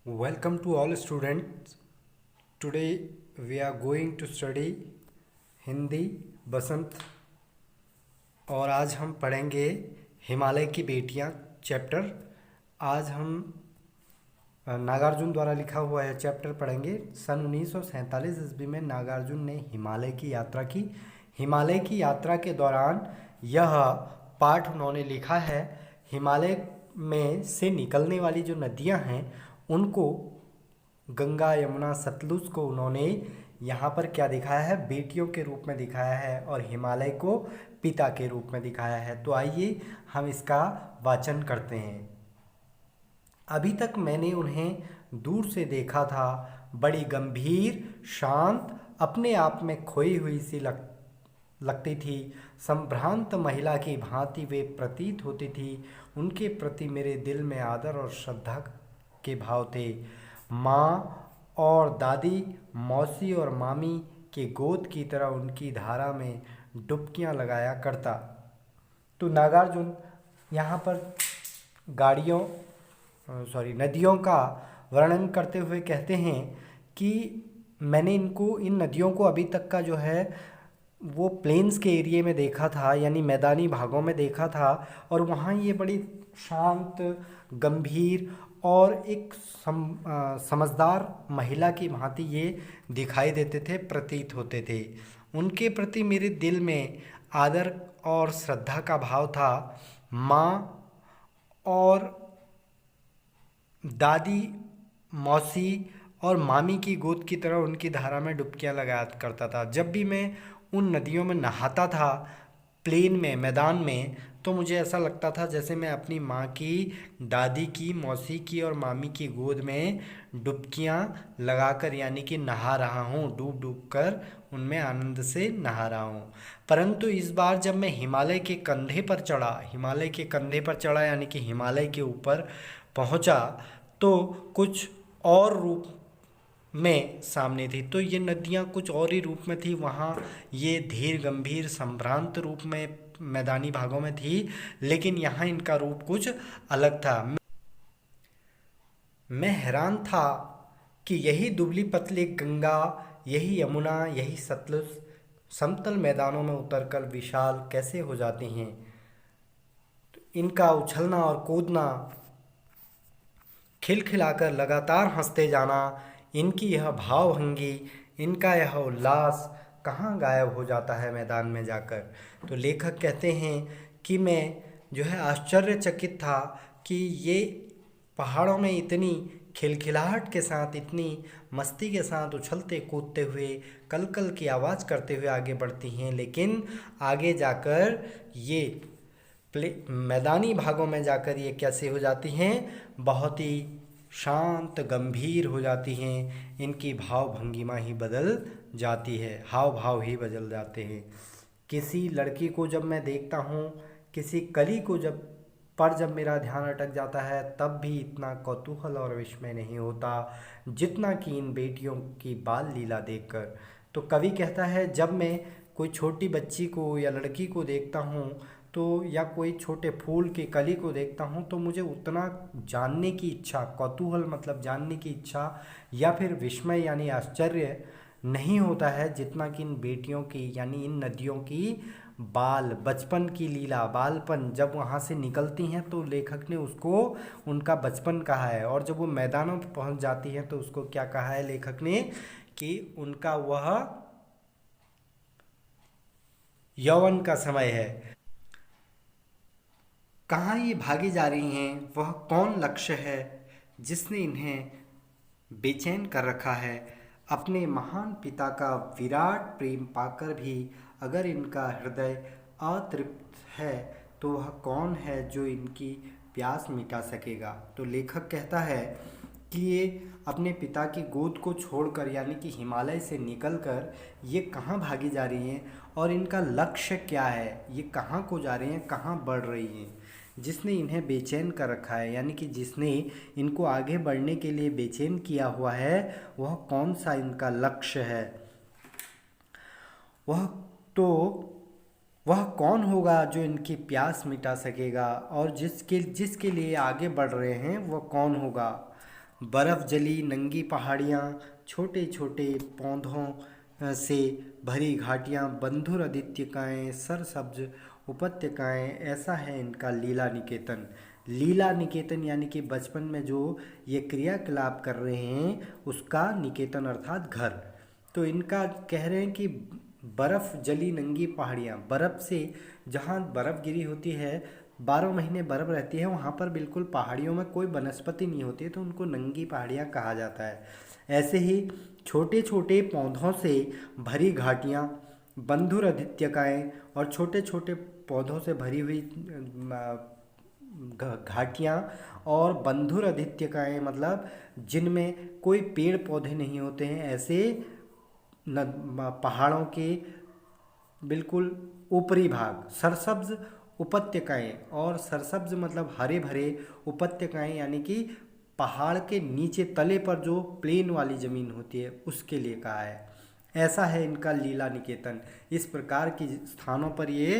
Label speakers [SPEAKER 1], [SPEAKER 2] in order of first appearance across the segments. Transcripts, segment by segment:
[SPEAKER 1] Welcome to all students. Today we are going to study Hindi बसंत और आज हम पढ़ेंगे हिमालय की बेटियां चैप्टर। आज हम नागार्जुन द्वारा लिखा हुआ है चैप्टर पढ़ेंगे। सन 1947 ईस्वी में नागार्जुन ने हिमालय की यात्रा की। हिमालय की यात्रा के दौरान यह पाठ उन्होंने लिखा है। हिमालय में से निकलने वाली जो नदियां हैं उनको गंगा यमुना सतलुज को उन्होंने यहाँ पर क्या दिखाया है, बेटियों के रूप में दिखाया है और हिमालय को पिता के रूप में दिखाया है। तो आइए हम इसका वाचन करते हैं। अभी तक मैंने उन्हें दूर से देखा था, बड़ी गंभीर, शांत, अपने आप में खोई हुई सी लगती थी। संभ्रांत महिला की भांति वे प्रतीत होती थी। उनके प्रति मेरे दिल में आदर और श्रद्धा के भाव थे। माँ और दादी, मौसी और मामी के गोद की तरह उनकी धारा में डुबकियाँ लगाया करता। तो नागार्जुन यहाँ पर नदियों का वर्णन करते हुए कहते हैं कि मैंने इन नदियों को अभी तक का जो है वो प्लेन्स के एरिया में देखा था, यानी मैदानी भागों में देखा था, और वहाँ ये बड़ी शांत, गंभीर और एक समझदार महिला की भांति ये दिखाई देते थे, प्रतीत होते थे। उनके प्रति मेरे दिल में आदर और श्रद्धा का भाव था। माँ और दादी, मौसी और मामी की गोद की तरह उनकी धारा में डुबकियां लगाया करता था। जब भी मैं उन नदियों में नहाता था, प्लेन में, मैदान में, तो मुझे ऐसा लगता था जैसे मैं अपनी माँ की, दादी की, मौसी की और मामी की गोद में डुबकियां लगाकर यानी कि नहा रहा हूँ, डूब डूब कर उनमें आनंद से नहा रहा हूँ। परंतु इस बार जब मैं हिमालय के कंधे पर चढ़ा यानी कि हिमालय के ऊपर पहुँचा, तो कुछ और रूप में सामने थी। तो ये नदियाँ कुछ और ही रूप में थी। वहाँ ये धीर, गंभीर, संभ्रांत रूप में मैदानी भागों में थी, लेकिन यहाँ इनका रूप कुछ अलग था। मैं हैरान था कि यही दुबली पतली गंगा, यही यमुना, यही सतलुज समतल मैदानों में उतरकर विशाल कैसे हो जाती हैं। तो इनका उछलना और कूदना, खिलखिलाकर लगातार हंसते जाना, इनकी यह भावभंगी, इनका यह उल्लास कहाँ गायब हो जाता है मैदान में जाकर। तो लेखक कहते हैं कि मैं जो है आश्चर्यचकित था कि ये पहाड़ों में इतनी खिलखिलाहट के साथ, इतनी मस्ती के साथ उछलते कूदते हुए, कलकल की आवाज़ करते हुए आगे बढ़ती हैं, लेकिन आगे जाकर ये मैदानी भागों में जाकर ये कैसे हो जाती हैं, बहुत ही शांत, गंभीर हो जाती हैं। इनकी भाव भंगिमा ही बदल जाती है, हाव भाव ही बदल जाते हैं। किसी लड़की को जब मैं देखता हूँ, किसी कली को जब मेरा ध्यान अटक जाता है, तब भी इतना कौतूहल और विस्मय नहीं होता जितना कि इन बेटियों की बाल लीला देखकर। तो कवि कहता है, जब मैं कोई छोटी बच्ची को या लड़की को देखता हूँ तो, या कोई छोटे फूल की कली को देखता हूँ, तो मुझे उतना जानने की इच्छा, कौतूहल मतलब जानने की इच्छा या फिर विस्मय यानी आश्चर्य नहीं होता है जितना कि इन बेटियों की यानी इन नदियों की बचपन की लीला, बालपन जब वहाँ से निकलती हैं तो लेखक ने उसको उनका बचपन कहा है, और जब वो मैदानों पर पहुँच जाती हैं तो उसको क्या कहा है लेखक ने कि उनका वह यौवन का समय है। कहाँ ये भागी जा रही हैं, वह कौन लक्ष्य है जिसने इन्हें बेचैन कर रखा है। अपने महान पिता का विराट प्रेम पाकर भी अगर इनका हृदय अतृप्त है, तो वह कौन है जो इनकी प्यास मिटा सकेगा। तो लेखक कहता है कि ये अपने पिता की गोद को छोड़कर यानी कि हिमालय से निकलकर ये कहाँ भागी जा रही हैं और इनका लक्ष्य क्या है, ये कहाँ को जा रही हैं, कहाँ बढ़ रही हैं। जिसने इन्हें बेचैन कर रखा है यानी कि जिसने इनको आगे बढ़ने के लिए बेचैन किया हुआ है, वह कौन सा इनका लक्ष्य है, वह कौन होगा जो इनकी प्यास मिटा सकेगा, और जिसके लिए आगे बढ़ रहे हैं वह कौन होगा। बर्फ़ जली नंगी पहाड़ियाँ, छोटे छोटे पौधों से भरी घाटियाँ, बंधुर आदित्यकाएँ, सरसब्ज उपत्यकाएँ, ऐसा है इनका लीला निकेतन। लीला निकेतन यानी कि बचपन में जो ये क्रियाकलाप कर रहे हैं उसका निकेतन अर्थात घर। तो इनका कह रहे हैं कि बर्फ़ जली नंगी पहाड़ियाँ, बर्फ़ से जहाँ बर्फ़ गिरी होती है, 12 महीने बर्फ़ रहती है, वहाँ पर बिल्कुल पहाड़ियों में कोई वनस्पति नहीं होती है, तो उनको नंगी पहाड़ियाँ कहा जाता है। ऐसे ही छोटे छोटे पौधों से भरी घाटियाँ, बंधुर आदित्यकाएँ और छोटे छोटे पौधों से भरी हुई घाटियाँ और बंधुर आदित्यकाएँ, मतलब जिनमें कोई पेड़ पौधे नहीं होते हैं, ऐसे पहाड़ों के बिल्कुल ऊपरी भाग, सरसब्ज उपत्यकाएं, और सरसब्ज मतलब हरे भरे, उपत्यकाएं यानी कि पहाड़ के नीचे तले पर जो प्लेन वाली ज़मीन होती है उसके लिए कहा है। ऐसा है इनका लीला निकेतन। इस प्रकार की स्थानों पर ये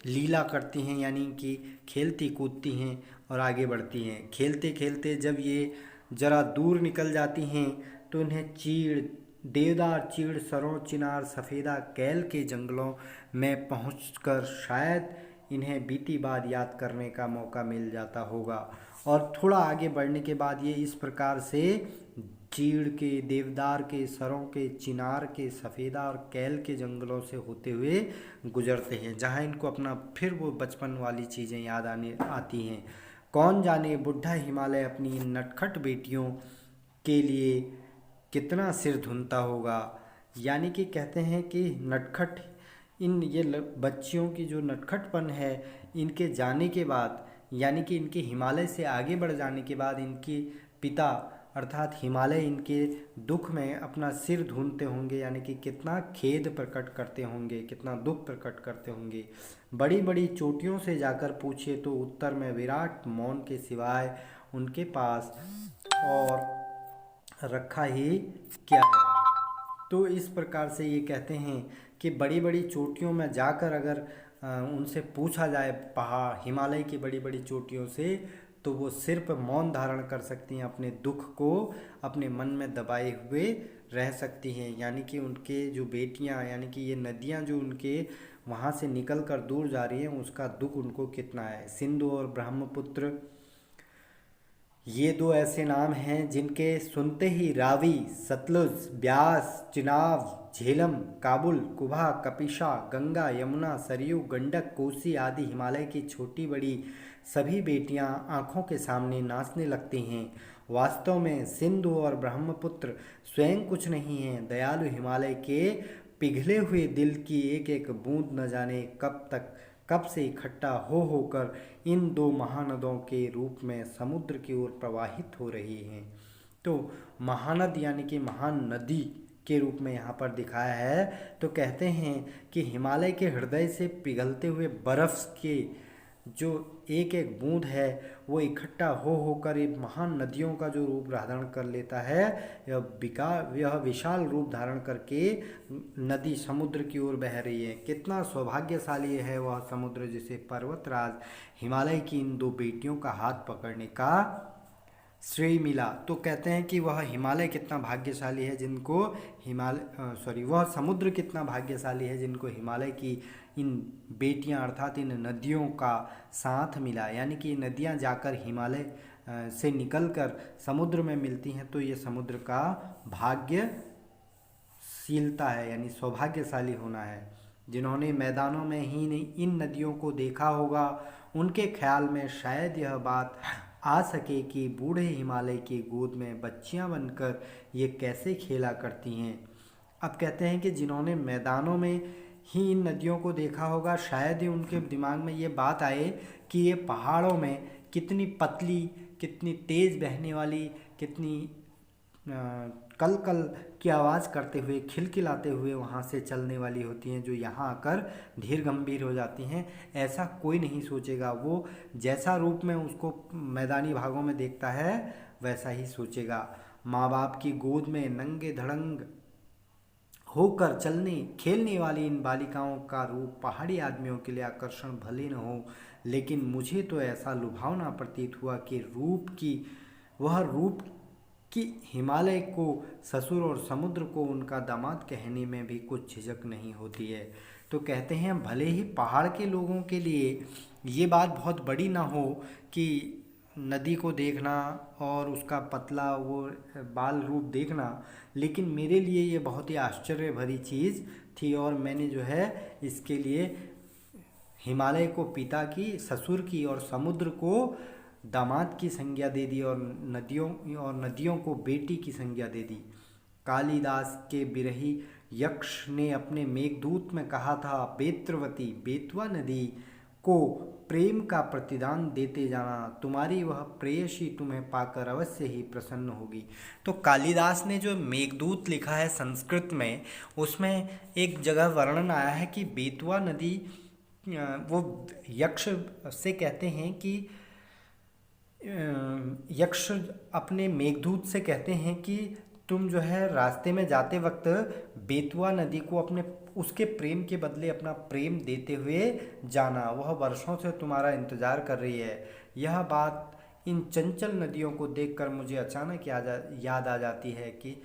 [SPEAKER 1] लीला करती हैं, यानी कि खेलती कूदती हैं और आगे बढ़ती हैं। खेलते खेलते जब ये ज़रा दूर निकल जाती हैं तो इन्हें चीड़, देवदार, चीड़, सरों, चिनार, सफ़ेदा कैल के जंगलों में पहुंचकर शायद इन्हें बीती बात याद करने का मौका मिल जाता होगा। और थोड़ा आगे बढ़ने के बाद ये इस प्रकार से चीड़ के, देवदार के, सरों के, चिनार के, सफ़ेदा और कैल के जंगलों से होते हुए गुजरते हैं, जहाँ इनको अपना फिर वो बचपन वाली चीज़ें याद आने आती हैं। कौन जाने बुढ़ा हिमालय अपनी नटखट बेटियों के लिए कितना सिर धुनता होगा। यानी कि कहते हैं कि नटखट, इन ये बच्चियों की जो नटखटपन है, इनके जाने के बाद, यानी कि इनके हिमालय से आगे बढ़ जाने के बाद इनके पिता अर्थात हिमालय इनके दुख में अपना सिर धूनते होंगे, यानी कि कितना खेद प्रकट करते होंगे, कितना दुख प्रकट करते होंगे। बड़ी बड़ी चोटियों से जाकर पूछे तो उत्तर में विराट मौन के सिवाय उनके पास और रखा ही क्या है। तो इस प्रकार से ये कहते हैं कि बड़ी बड़ी चोटियों में जाकर अगर उनसे पूछा जाए, पहाड़ हिमालय की बड़ी बड़ी चोटियों से, तो वो सिर्फ मौन धारण कर सकती हैं, अपने दुख को अपने मन में दबाए हुए रह सकती हैं। यानी कि उनके जो बेटियां, यानी कि ये नदियां जो उनके वहाँ से निकल कर दूर जा रही हैं, उसका दुख उनको कितना है। सिंधु और ब्रह्मपुत्र, ये दो ऐसे नाम हैं जिनके सुनते ही रावी, सतलुज, ब्यास, चिनाब, झेलम, काबुल, कुबा, कपिशा, गंगा, यमुना, सरयू, गंडक, कोसी आदि हिमालय की छोटी बड़ी सभी बेटियां आँखों के सामने नाचने लगती हैं। वास्तव में सिंधु और ब्रह्मपुत्र स्वयं कुछ नहीं हैं, दयालु हिमालय के पिघले हुए दिल की एक एक बूंद न जाने कब से इकट्ठा हो होकर इन दो महानदों के रूप में समुद्र की ओर प्रवाहित हो रही हैं। तो महानद यानी कि महान नदी के रूप में यहाँ पर दिखाया है। तो कहते हैं कि हिमालय के हृदय से पिघलते हुए बर्फ़ के जो एक एक बूंद है वो इकट्ठा हो होकर एक महान नदियों का जो रूप धारण कर लेता है। यह विशाल रूप धारण करके नदी समुद्र की ओर बह रही है। कितना सौभाग्यशाली है वह समुद्र जिसे पर्वतराज हिमालय की इन दो बेटियों का हाथ पकड़ने का श्रेय मिला। तो कहते हैं कि वह हिमालय कितना भाग्यशाली है जिनको वह समुद्र कितना भाग्यशाली है जिनको हिमालय की इन बेटियां अर्थात इन नदियों का साथ मिला। यानी कि नदियां जाकर हिमालय से निकलकर समुद्र में मिलती हैं, तो ये समुद्र का भाग्यशीलता है, यानी सौभाग्यशाली होना है। जिन्होंने मैदानों में ही नहीं इन नदियों को देखा होगा, उनके ख्याल में शायद यह बात आ सके कि बूढ़े हिमालय की गोद में बच्चियां बनकर ये कैसे खेला करती हैं। अब कहते हैं कि जिन्होंने मैदानों में ही इन नदियों को देखा होगा, शायद ही उनके दिमाग में ये बात आए कि ये पहाड़ों में कितनी पतली, कितनी तेज़ बहने वाली, कितनी कल कल की आवाज़ करते हुए, खिलखिलाते हुए वहाँ से चलने वाली होती हैं, जो यहाँ आकर धीर गंभीर हो जाती हैं। ऐसा कोई नहीं सोचेगा। वो जैसा रूप में उसको मैदानी भागों में देखता है वैसा ही सोचेगा। माँ बाप की गोद में नंगे धड़ंग होकर चलने खेलने वाली इन बालिकाओं का रूप पहाड़ी आदमियों के लिए आकर्षण भले न हो, लेकिन मुझे तो ऐसा लुभावना प्रतीत हुआ कि वह रूप कि हिमालय को ससुर और समुद्र को उनका दामाद कहने में भी कुछ झिझक नहीं होती है। तो कहते हैं भले ही पहाड़ के लोगों के लिए ये बात बहुत बड़ी ना हो कि नदी को देखना और उसका पतला वो बाल रूप देखना, लेकिन मेरे लिए ये बहुत ही आश्चर्य भरी चीज़ थी और मैंने जो है इसके लिए हिमालय को पिता की, ससुर की और समुद्र को दामाद की संज्ञा दे दी और नदियों को बेटी की संज्ञा दे दी। कालिदास के बिरही यक्ष ने अपने मेघदूत में कहा था, बेत्रवती बेतवा नदी को प्रेम का प्रतिदान देते जाना, तुम्हारी वह प्रेयसी तुम्हें पाकर अवश्य ही प्रसन्न होगी। तो कालिदास ने जो मेघदूत लिखा है संस्कृत में, उसमें एक जगह वर्णन आया है कि बेतवा नदी, वो यक्ष से कहते हैं कि यक्ष अपने मेघदूत से कहते हैं कि तुम जो है रास्ते में जाते वक्त बेतवा नदी को अपने उसके प्रेम के बदले अपना प्रेम देते हुए जाना, वह वर्षों से तुम्हारा इंतज़ार कर रही है। यह बात इन चंचल नदियों को देखकर मुझे अचानक याद आ जाती है कि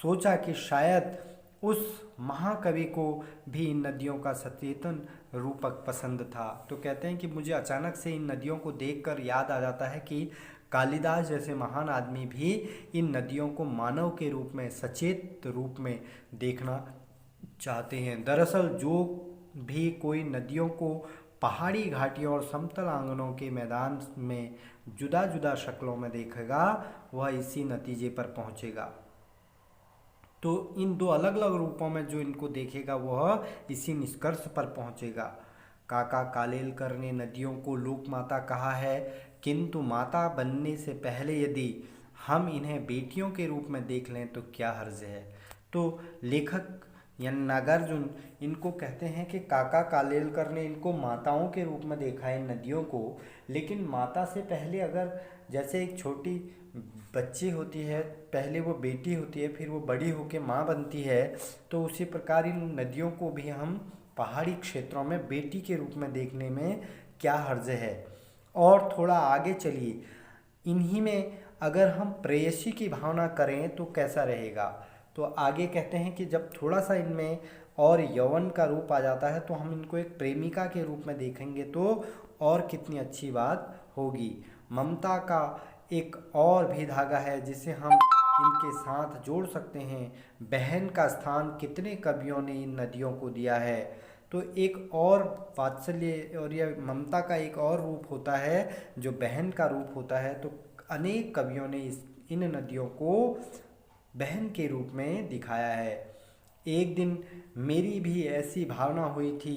[SPEAKER 1] सोचा कि शायद उस महाकवि को भी इन नदियों का सचेतन रूपक पसंद था। तो कहते हैं कि मुझे अचानक से इन नदियों को देखकर याद आ जाता है कि कालिदास जैसे महान आदमी भी इन नदियों को मानव के रूप में, सचेत रूप में देखना चाहते हैं। दरअसल जो भी कोई नदियों को पहाड़ी घाटियों और समतल आंगनों के मैदान में जुदा जुदा शक्लों में देखेगा, वह इसी नतीजे पर पहुंचेगा। तो इन दो अलग अलग रूपों में जो इनको देखेगा वह इसी निष्कर्ष पर पहुंचेगा। काका कालेलकर ने नदियों को लोक माता कहा है, किंतु माता बनने से पहले यदि हम इन्हें बेटियों के रूप में देख लें तो क्या हर्ज है। तो लेखक यानी नागार्जुन इनको कहते हैं कि काका कालेलकर ने इनको माताओं के रूप में देखा है नदियों को, लेकिन माता से पहले अगर जैसे एक छोटी बच्ची होती है, पहले वो बेटी होती है, फिर वो बड़ी होकर माँ बनती है, तो उसी प्रकार इन नदियों को भी हम पहाड़ी क्षेत्रों में बेटी के रूप में देखने में क्या हर्ज है। और थोड़ा आगे चलिए, इन्हीं में अगर हम प्रेयसी की भावना करें तो कैसा रहेगा। तो आगे कहते हैं कि जब थोड़ा सा इनमें और यौवन का रूप आ जाता है तो हम इनको एक प्रेमिका के रूप में देखेंगे तो और कितनी अच्छी बात होगी। ममता का एक और भी धागा है जिसे हम इनके साथ जोड़ सकते हैं। बहन का स्थान कितने कवियों ने इन नदियों को दिया है। तो एक और वात्सल्य और यह ममता का एक और रूप होता है जो बहन का रूप होता है। तो अनेक कवियों ने इन नदियों को बहन के रूप में दिखाया है। एक दिन मेरी भी ऐसी भावना हुई थी।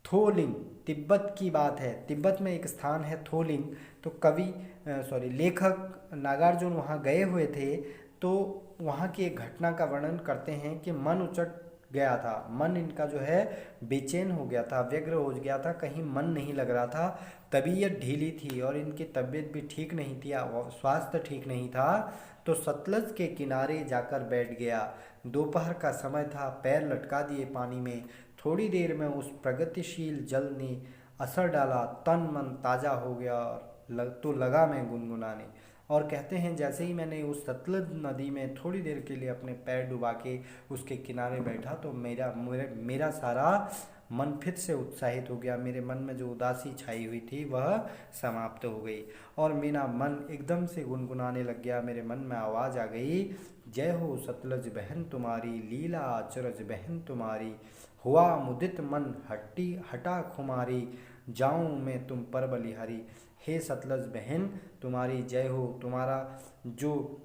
[SPEAKER 1] थोलिंग, तिब्बत की बात है, तिब्बत में एक स्थान है थोलिंग। तो लेखक नागार्जुन वहाँ गए हुए थे, तो वहाँ की एक घटना का वर्णन करते हैं कि मन उचट गया था, मन इनका जो है बेचैन हो गया था, व्यग्र हो गया था, कहीं मन नहीं लग रहा था, तबीयत ढीली थी और इनकी तबीयत भी ठीक नहीं थी, स्वास्थ्य ठीक नहीं था। तो सतलज के किनारे जाकर बैठ गया। दोपहर का समय था, पैर लटका दिए पानी में। थोड़ी देर में उस प्रगतिशील जल ने असर डाला, तन मन ताज़ा हो गया और तो लगा मैं गुनगुनाने। और कहते हैं जैसे ही मैंने उस सतलज नदी में थोड़ी देर के लिए अपने पैर डुबा के उसके किनारे बैठा तो मेरा सारा मन फिर से उत्साहित हो गया। मेरे मन में जो उदासी छाई हुई थी वह समाप्त हो गई और मेरा मन एकदम से गुनगुनाने लग गया। मेरे मन में आवाज़ आ गई, जय हो सतलज बहन तुम्हारी, लीला अचरज बहन तुम्हारी, हुआ मुदित मन हटा खुमारी, जाऊं मैं तुम पर बलिहारी। हे सतलज बहन तुम्हारी जय हो, तुम्हारा जो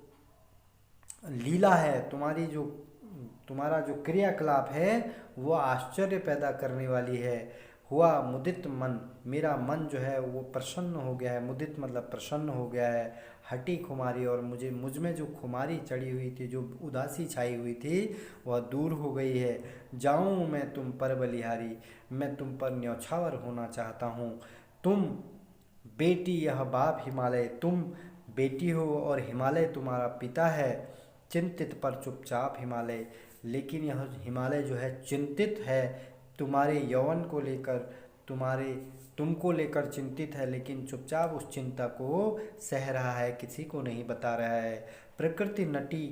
[SPEAKER 1] लीला है, तुम्हारा जो क्रियाकलाप है वो आश्चर्य पैदा करने वाली है। हुआ मुदित मन, मेरा मन जो है वो प्रसन्न हो गया है, मुदित मतलब प्रसन्न हो गया है। हटी खुमारी, और मुझ में जो खुमारी चढ़ी हुई थी, जो उदासी छाई हुई थी वह दूर हो गई है। जाऊं मैं तुम पर बलिहारी, मैं तुम पर न्यौछावर होना चाहता हूँ। तुम बेटी यह बाप हिमालय, तुम बेटी हो और हिमालय तुम्हारा पिता है। चिंतित पर चुपचाप हिमालय, लेकिन यह हिमालय जो है चिंतित है तुम्हारे यौवन को लेकर, तुमको लेकर चिंतित है, लेकिन चुपचाप उस चिंता को सह रहा है, किसी को नहीं बता रहा है। प्रकृति नटी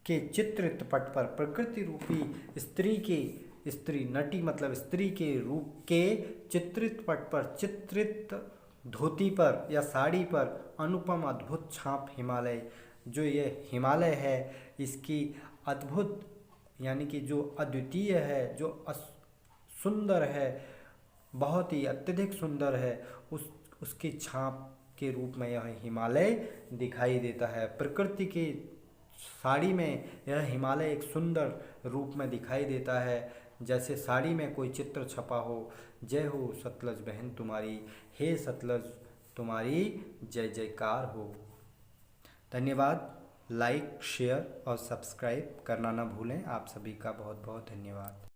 [SPEAKER 1] के चित्रित पट पर, प्रकृति रूपी स्त्री नटी मतलब स्त्री के रूप के चित्रित पट पर, चित्रित धोती पर या साड़ी पर अनुपम अद्भुत छाप हिमालय, जो ये हिमालय है इसकी अद्भुत यानी कि जो अद्वितीय है, जो सुंदर है, बहुत ही अत्यधिक सुंदर है, उसकी छाप के रूप में यह हिमालय दिखाई देता है। प्रकृति की साड़ी में यह हिमालय एक सुंदर रूप में दिखाई देता है, जैसे साड़ी में कोई चित्र छपा हो। जय हो सतलज बहन तुम्हारी, हे सतलज तुम्हारी जय जयकार हो। धन्यवाद। लाइक, शेयर और सब्सक्राइब करना ना भूलें। आप सभी का बहुत बहुत धन्यवाद।